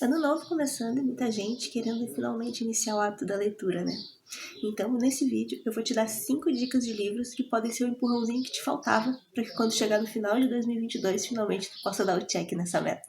Ano novo começando e muita gente querendo finalmente iniciar o hábito da leitura, né? Então, nesse vídeo, eu vou te dar 5 dicas de livros que podem ser o empurrãozinho que te faltava para que quando chegar no final de 2022, finalmente tu possa dar o check nessa meta.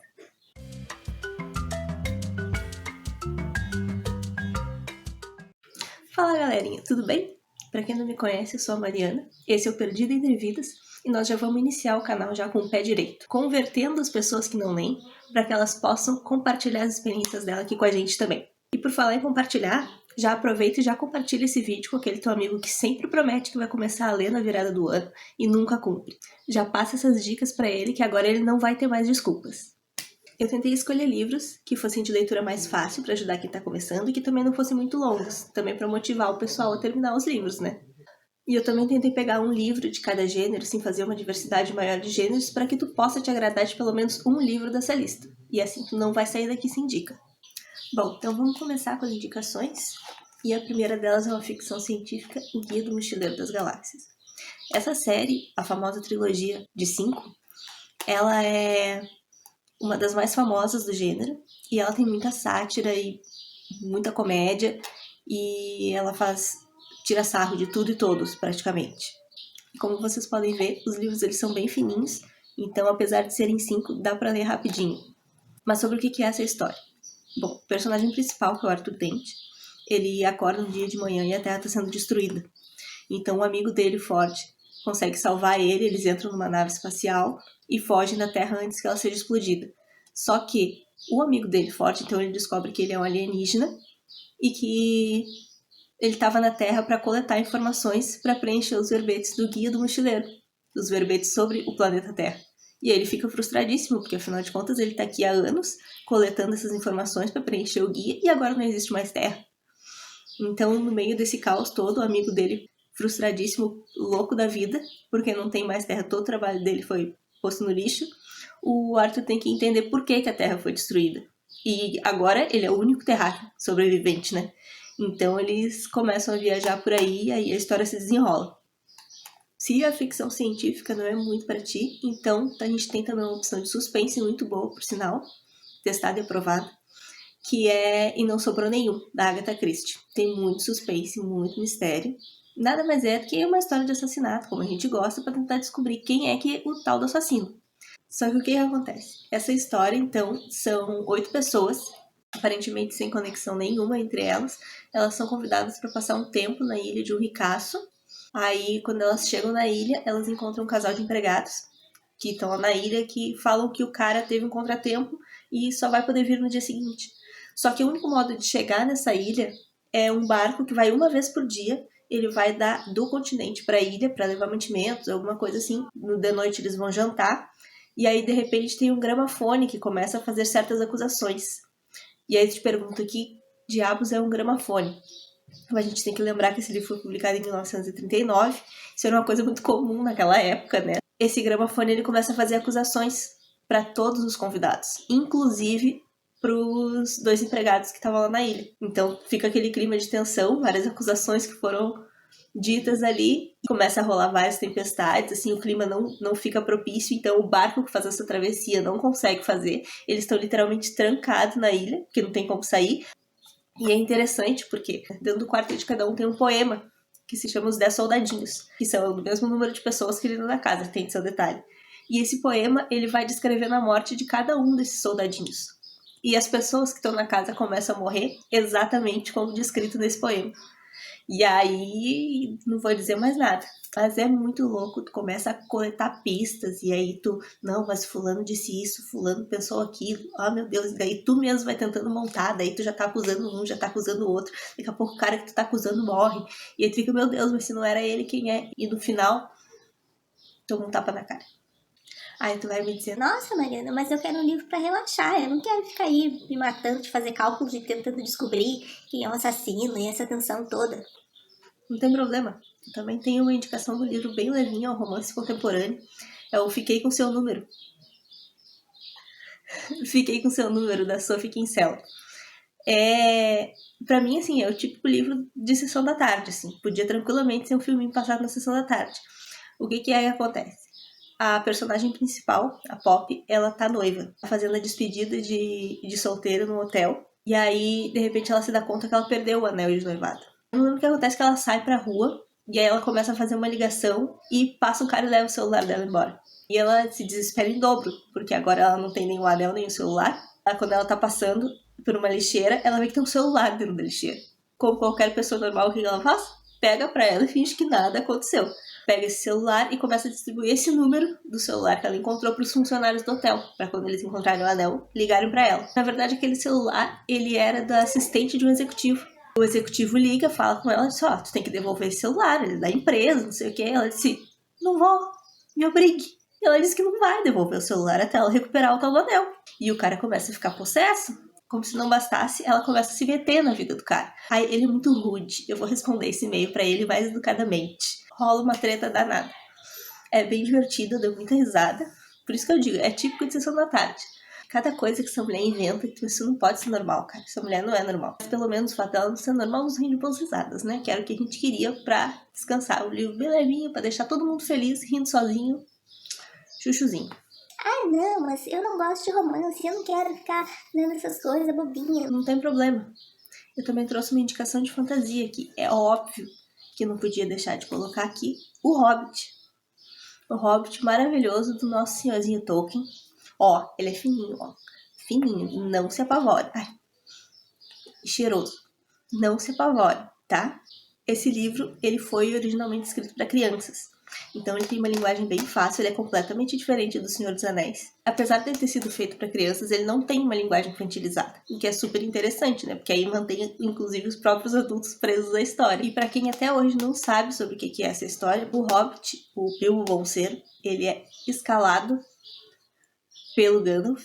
Fala galerinha, tudo bem? Para quem não me conhece, eu sou a Mariana, esse é o Perdido Entre Vidas e nós já vamos iniciar o canal já com o pé direito, convertendo as pessoas que não leem para que elas possam compartilhar as experiências dela aqui com a gente também. E por falar em compartilhar, já aproveita e já compartilha esse vídeo com aquele teu amigo que sempre promete que vai começar a ler na virada do ano e nunca cumpre. Já passa essas dicas para ele que agora ele não vai ter mais desculpas. Eu tentei escolher livros que fossem de leitura mais fácil para ajudar quem está começando e que também não fossem muito longos, também para motivar o pessoal a terminar os livros, né? E eu também tentei pegar um livro de cada gênero, assim, fazer uma diversidade maior de gêneros para que tu possa te agradar de pelo menos um livro dessa lista. E assim tu não vai sair daqui sem dica. Bom, então vamos começar com as indicações. E a primeira delas é uma ficção científica, O Guia do Mochileiro das Galáxias. Essa série, a famosa trilogia de 5, ela é uma das mais famosas do gênero, e ela tem muita sátira e muita comédia, e ela tira sarro de tudo e todos, praticamente. E como vocês podem ver, os livros eles são bem fininhos, então apesar de serem 5, dá para ler rapidinho. Mas sobre o que é essa história? Bom, o personagem principal, que é o Arthur Dent, ele acorda um dia de manhã e a Terra está sendo destruída. Então um amigo dele, Ford, consegue salvar ele, eles entram numa nave espacial e fogem da Terra antes que ela seja explodida. Só que o amigo dele, Ford, então ele descobre que ele é um alienígena e que ele estava na Terra para coletar informações para preencher os verbetes do Guia do Mochileiro, os verbetes sobre o planeta Terra. E aí ele fica frustradíssimo, porque afinal de contas ele está aqui há anos coletando essas informações para preencher o guia e agora não existe mais Terra. Então, no meio desse caos todo, o amigo dele, frustradíssimo, louco da vida, porque não tem mais Terra, todo o trabalho dele foi posto no lixo, o Arthur tem que entender por que a Terra foi destruída. E agora ele é o único terráqueo sobrevivente, né? Então eles começam a viajar por aí e aí a história se desenrola. Se a ficção científica não é muito para ti, então a gente tem também uma opção de suspense muito boa, por sinal, testada e aprovada, que é E Não Sobrou Nenhum, da Agatha Christie. Tem muito suspense, muito mistério. Nada mais é do que uma história de assassinato, como a gente gosta, para tentar descobrir quem é que é o tal do assassino. Só que o que acontece? Essa história, então, são 8 pessoas, aparentemente sem conexão nenhuma entre elas. Elas são convidadas para passar um tempo na ilha de um ricaço. Aí, quando elas chegam na ilha, elas encontram um casal de empregados que estão lá na ilha, que falam que o cara teve um contratempo e só vai poder vir no dia seguinte. Só que o único modo de chegar nessa ilha é um barco que vai uma vez por dia. Ele vai do continente para a ilha para levar mantimentos, alguma coisa assim. De noite eles vão jantar. E aí, de repente, tem um gramafone que começa a fazer certas acusações. E aí tu te pergunta, que diabos é um gramafone? A gente tem que lembrar que esse livro foi publicado em 1939. Isso era uma coisa muito comum naquela época, né? Esse gramafone ele começa a fazer acusações para todos os convidados, inclusive para os 2 empregados que estavam lá na ilha. Então fica aquele clima de tensão, várias acusações que foram ditas ali, começa a rolar várias tempestades, assim, o clima não fica propício, então o barco que faz essa travessia não consegue fazer, eles estão literalmente trancados na ilha, porque não tem como sair. E é interessante porque dentro do quarto de cada um tem um poema que se chama Os 10 Soldadinhos, que são do mesmo número de pessoas que ele na casa, tem seu detalhe. E esse poema, ele vai descrevendo a morte de cada um desses soldadinhos. E as pessoas que estão na casa começam a morrer exatamente como descrito nesse poema. E aí, não vou dizer mais nada. Mas é muito louco, tu começa a coletar pistas, e aí tu, não, mas fulano disse isso, fulano pensou aquilo, ah meu Deus, e daí tu mesmo vai tentando montar, daí tu já tá acusando um, já tá acusando o outro, daqui a pouco o cara que tu tá acusando morre, e aí tu fica, meu Deus, mas se não era ele, quem é? E no final, toma um tapa na cara. Aí tu vai me dizer, nossa Mariana, mas eu quero um livro pra relaxar, eu não quero ficar aí me matando de fazer cálculos e tentando descobrir quem é o assassino e essa tensão toda. Não tem problema. Eu também tenho uma indicação do livro bem levinho, é um romance contemporâneo. É o Fiquei com Seu Número. Fiquei com Seu Número, da Sophie Kinsella. Pra mim, assim, é o típico livro de sessão da tarde, assim. Podia tranquilamente ser um filminho passado na sessão da tarde. O que aí acontece? a personagem principal, a Pop, ela tá noiva, tá fazendo a despedida de solteiro no hotel. E aí, de repente, ela se dá conta que ela perdeu o anel de noivado. Eu não lembro o que acontece, que ela sai pra rua, e aí ela começa a fazer uma ligação, e passa um cara e leva o celular dela embora. E ela se desespera em dobro, porque agora ela não tem nem o anel, nem o celular. Quando ela tá passando por uma lixeira, ela vê que tem um celular dentro da lixeira. Como qualquer pessoa normal, o que ela faz? Pega pra ela e finge que nada aconteceu. Pega esse celular e começa a distribuir esse número do celular que ela encontrou para os funcionários do hotel, para quando eles encontrarem o anel, ligarem para ela. Na verdade, aquele celular, ele era da assistente de um executivo. O executivo liga, fala com ela, diz, ó, tu tem que devolver esse celular, ele é da empresa, não sei o que. Ela disse, não vou, me obrigue. E ela disse que não vai devolver o celular até ela recuperar o tal do anel. E o cara começa a ficar possesso. Como se não bastasse, ela começa a se meter na vida do cara. Aí ele é muito rude, eu vou responder esse e-mail para ele mais educadamente. Rola uma treta danada. É bem divertido, deu muita risada. Por isso que eu digo, é típico de Sessão da Tarde. Cada coisa que essa mulher inventa, isso não pode ser normal, cara. Essa mulher não é normal. Mas pelo menos o fato dela não ser normal nos rende boas risadas, né? Que era o que a gente queria pra descansar. Um livro bem levinho, pra deixar todo mundo feliz, rindo sozinho. Chuchuzinho. Ah, não, mas eu não gosto de romance, eu não quero ficar lendo essas coisas bobinhas. Não tem problema. Eu também trouxe uma indicação de fantasia aqui. É óbvio que não podia deixar de colocar aqui o Hobbit. O Hobbit maravilhoso do nosso senhorzinho Tolkien. Ó, ele é fininho, ó. Fininho, não se apavore. Ai, cheiroso. Não se apavore, tá? Esse livro, ele foi originalmente escrito para crianças. Então ele tem uma linguagem bem fácil, ele é completamente diferente do Senhor dos Anéis. Apesar de ele ter sido feito para crianças, ele não tem uma linguagem infantilizada, o que é super interessante, né? Porque aí mantém, inclusive, os próprios adultos presos à história. E para quem até hoje não sabe sobre o que é essa história, o Hobbit, o Bilbo Bolseiro, ele é escalado pelo Gandalf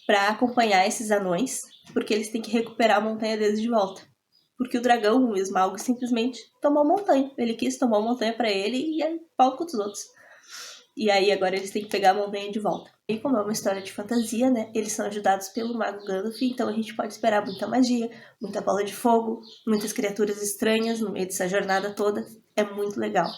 para acompanhar esses anões, porque eles têm que recuperar a montanha deles de volta. Porque o dragão, o Smaug, simplesmente tomou a montanha. Ele quis tomar a montanha pra ele e aí pau com os outros. E aí agora eles têm que pegar a montanha de volta. E como é uma história de fantasia, né? Eles são ajudados pelo mago Gandalf, então a gente pode esperar muita magia, muita bola de fogo, muitas criaturas estranhas no meio dessa jornada toda. É muito legal.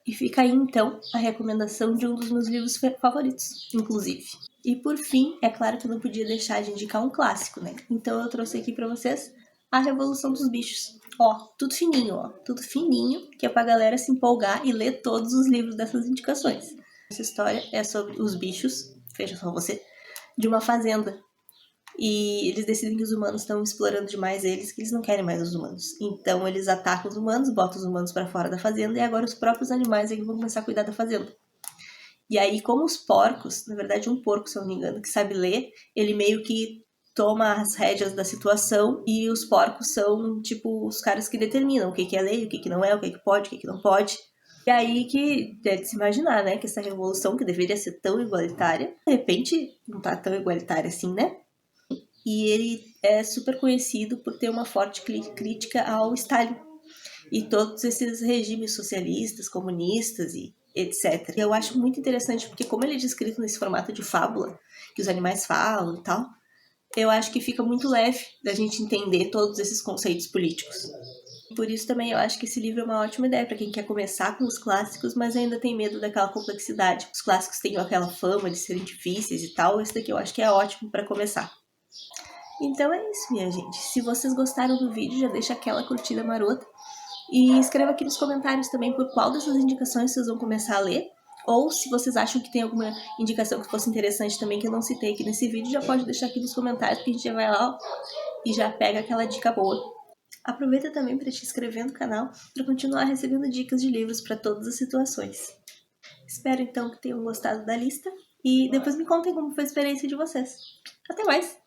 E fica aí, então, a recomendação de um dos meus livros favoritos, inclusive. E por fim, é claro que eu não podia deixar de indicar um clássico, né? Então eu trouxe aqui pra vocês A Revolução dos Bichos. Ó, tudo fininho, que é pra galera se empolgar e ler todos os livros dessas indicações. Essa história é sobre os bichos, veja só você, de uma fazenda. E eles decidem que os humanos estão explorando demais eles, que eles não querem mais os humanos. Então eles atacam os humanos, botam os humanos pra fora da fazenda e agora os próprios animais é que vão começar a cuidar da fazenda. E aí, como os porcos, na verdade um porco, se eu não me engano, que sabe ler, ele meio que toma as rédeas da situação e os porcos são, tipo, os caras que determinam o que é lei, o que não é, o que pode, o que não pode. E aí que é de se imaginar, né, que essa revolução que deveria ser tão igualitária, de repente não tá tão igualitária assim, né? E ele é super conhecido por ter uma forte crítica ao Stalin e todos esses regimes socialistas, comunistas e etc. E eu acho muito interessante porque como ele é descrito nesse formato de fábula, que os animais falam e tal, eu acho que fica muito leve da gente entender todos esses conceitos políticos. Por isso também eu acho que esse livro é uma ótima ideia para quem quer começar com os clássicos, mas ainda tem medo daquela complexidade. Os clássicos têm aquela fama de serem difíceis e tal, esse daqui eu acho que é ótimo para começar. Então é isso, minha gente. Se vocês gostaram do vídeo, já deixa aquela curtida marota. E escreva aqui nos comentários também por qual dessas indicações vocês vão começar a ler. Ou se vocês acham que tem alguma indicação que fosse interessante também que eu não citei aqui nesse vídeo, já pode deixar aqui nos comentários que a gente já vai lá e já pega aquela dica boa. Aproveita também para te inscrever no canal para continuar recebendo dicas de livros para todas as situações. Espero então que tenham gostado da lista e depois me contem como foi a experiência de vocês. Até mais!